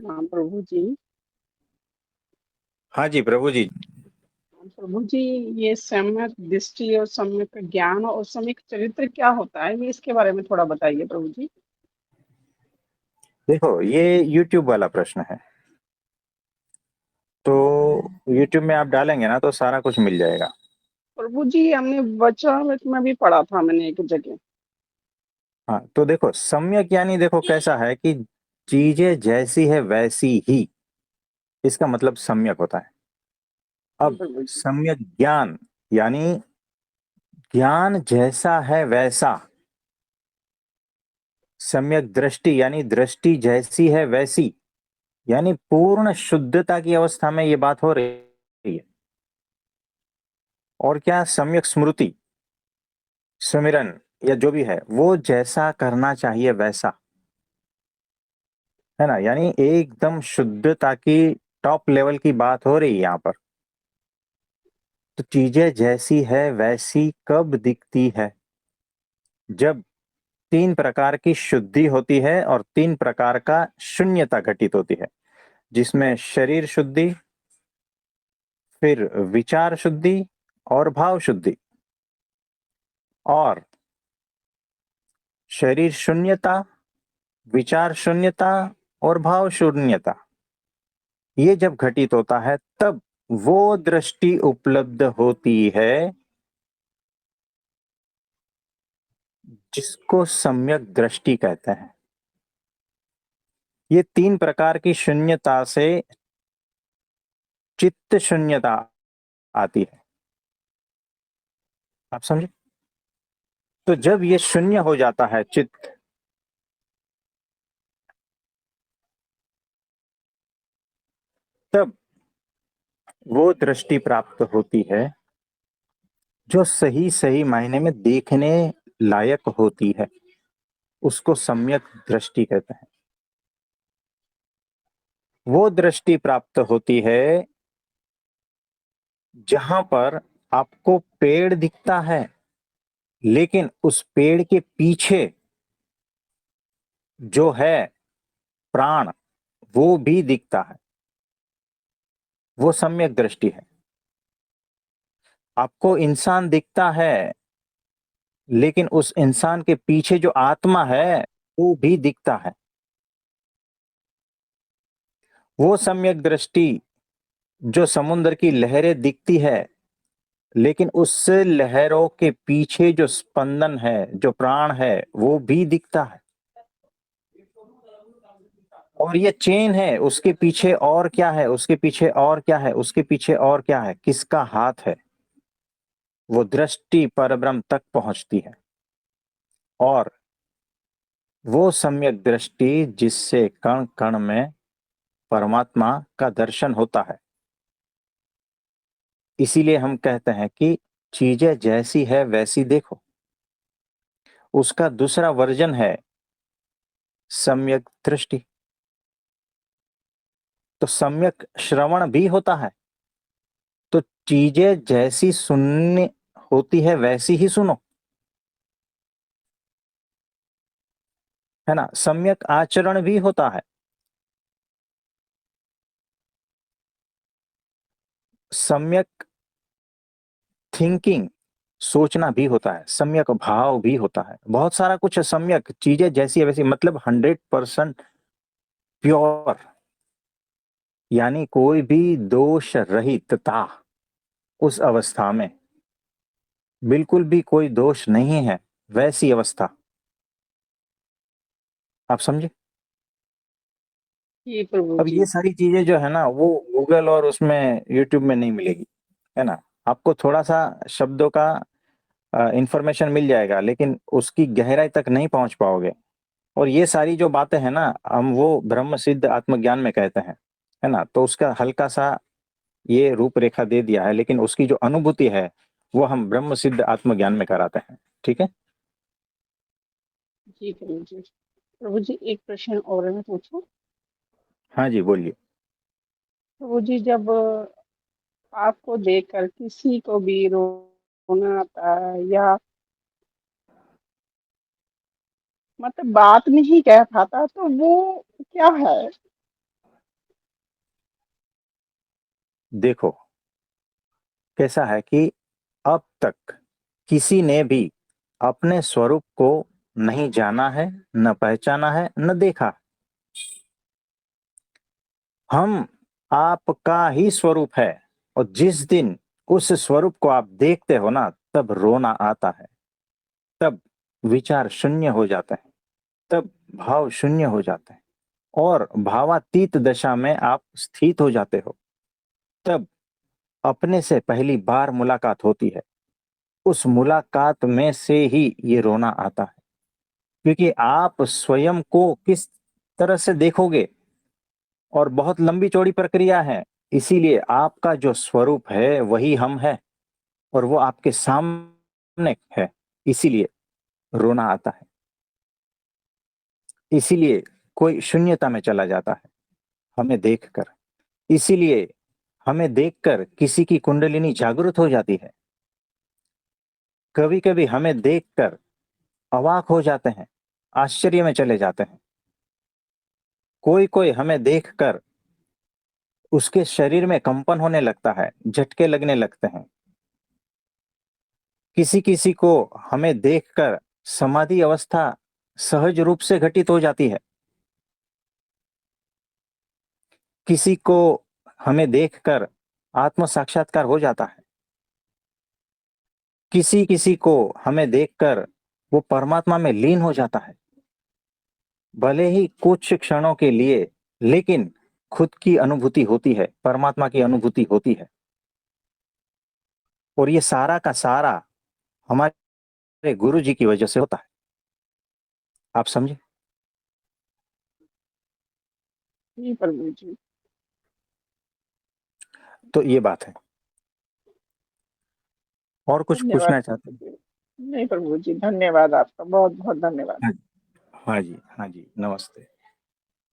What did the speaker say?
हाँ प्रभु जी। हाँ जी प्रभु जी। हाँ, प्रभु जी, ये सम्यक दृष्टि और सम्यक ज्ञान और सम्यक चरित्र क्या होता है, ये इसके बारे में थोड़ा बताइए प्रभु जी। देखो, ये YouTube वाला प्रश्न है। तो YouTube में आप डालेंगे ना तो सारा कुछ मिल जाएगा। प्रभु जी, हमने वचनामृत में भी पढ़ा था, मैंने एक जगह। हाँ, तो देखो, सम्यक यानी देखो कैसा है कि चीजें जैसी है वैसी ही, इसका मतलब सम्यक होता है। हाँ अब प्रभु जी। सम्यक ज्ञान यानी ज्ञान जैसा है वैसा। सम्यक दृष्टि यानी दृष्टि जैसी है वैसी, यानी पूर्ण शुद्धता की अवस्था में ये बात हो रही है। और क्या, सम्यक स्मृति, सुमिरन या जो भी है वो जैसा करना चाहिए वैसा, है ना। यानी एकदम शुद्धता की टॉप लेवल की बात हो रही है यहाँ पर। तो चीजें जैसी है वैसी कब दिखती है? जब तीन प्रकार की शुद्धि होती है और तीन प्रकार का शून्यता घटित होती है, जिसमें शरीर शुद्धि, फिर विचार शुद्धि और भाव शुद्धि। और शरीर शून्यता, विचार शून्यता और भाव शून्यता, ये जब घटित होता है तब वो दृष्टि उपलब्ध होती है जिसको सम्यक दृष्टि कहते हैं। ये तीन प्रकार की शून्यता से चित्त शून्यता आती है। आप समझे? तो जब ये शून्य हो जाता है चित्त, तब वो दृष्टि प्राप्त होती है जो सही सही मायने में देखने लायक होती है। उसको सम्यक दृष्टि कहते हैं। वो दृष्टि प्राप्त होती है जहां पर आपको पेड़ दिखता है, लेकिन उस पेड़ के पीछे जो है प्राण, वो भी दिखता है। वो सम्यक दृष्टि है। आपको इंसान दिखता है, लेकिन उस इंसान के पीछे जो आत्मा है वो भी दिखता है। वो सम्यक दृष्टि जो समुद्र की लहरें दिखती है, लेकिन उस लहरों के पीछे जो स्पंदन है, जो प्राण है, वो भी दिखता है। और ये चेन है, उसके पीछे और क्या है, उसके पीछे और क्या है, उसके पीछे और क्या है, किसका हाथ है? वो दृष्टि परब्रह्म तक पहुंचती है। और वो सम्यक दृष्टि जिससे कण कण में परमात्मा का दर्शन होता है। इसीलिए हम कहते हैं कि चीजें जैसी है वैसी देखो। उसका दूसरा वर्जन है सम्यक दृष्टि। तो सम्यक श्रवण भी होता है। तो चीजें जैसी सुननी होती है वैसी ही सुनो, है ना। सम्यक आचरण भी होता है। सम्यक थिंकिंग, सोचना भी होता है। सम्यक भाव भी होता है। बहुत सारा कुछ है। सम्यक चीजें जैसी है वैसी मतलब 100% प्योर, यानी कोई भी दोष रहितता। उस अवस्था में बिल्कुल भी कोई दोष नहीं है, वैसी अवस्था। आप समझे? जी प्रभु अब जी। ये सारी चीजें जो है ना वो गूगल और उसमें यूट्यूब में नहीं मिलेगी, है ना। आपको थोड़ा सा शब्दों का इंफॉर्मेशन मिल जाएगा, लेकिन उसकी गहराई तक नहीं पहुंच पाओगे। और ये सारी जो बातें हैं ना, हम वो ब्रह्म सिद्ध आत्मज्ञान में कहते हैं, है ना। तो उसका हल्का सा ये रूपरेखा दे दिया है, लेकिन उसकी जो अनुभूति है वो हम ब्रह्म सिद्ध आत्मज्ञान में कराते हैं। ठीक है। जी प्रभु जी। प्रभु जी, एक प्रश्न और मैं पूछूं? हाँ जी, बोलिए। प्रभु जी, जब आपको देखकर किसी को भी रोना आता है, या मतलब बात नहीं कह पाता, तो वो क्या है? देखो कैसा है कि अब तक किसी ने भी अपने स्वरूप को नहीं जाना है, न पहचाना है, न देखा। हम आपका ही स्वरूप है, और जिस दिन उस स्वरूप को आप देखते हो ना, तब रोना आता है, तब विचार शून्य हो जाते हैं, तब भाव शून्य हो जाते हैं, और भावातीत दशा में आप स्थित हो जाते हो। तब अपने से पहली बार मुलाकात होती है। उस मुलाकात में से ही ये रोना आता है, क्योंकि आप स्वयं को किस तरह से देखोगे, और बहुत लंबी चौड़ी प्रक्रिया है। इसीलिए आपका जो स्वरूप है वही हम है, और वो आपके सामने है। इसीलिए रोना आता है, इसीलिए कोई शून्यता में चला जाता है हमें देखकर। इसीलिए हमें देखकर किसी की कुंडलिनी जागृत हो जाती है। कभी कभी हमें देखकर अवाक हो जाते हैं, आश्चर्य में चले जाते हैं। कोई कोई हमें देखकर उसके शरीर में कंपन होने लगता है, झटके लगने लगते हैं। किसी किसी को हमें देखकर समाधि अवस्था सहज रूप से घटित हो जाती है। किसी को हमें देखकर आत्म साक्षात्कार हो जाता है। किसी किसी को हमें देखकर वो परमात्मा में लीन हो जाता है, भले ही कुछ क्षणों के लिए, लेकिन खुद की अनुभूति होती है, परमात्मा की अनुभूति होती है। और ये सारा का सारा हमारे गुरु जी की वजह से होता है। आप समझे? जी प्रभु जी। तो ये बात है। और कुछ धन्यवाद पूछना चाहते प्रभु हैं? जी। नहीं प्रभु जी, धन्यवाद, आपका बहुत बहुत धन्यवाद। हाँ हाँ जी, हाँ जी, नमस्ते।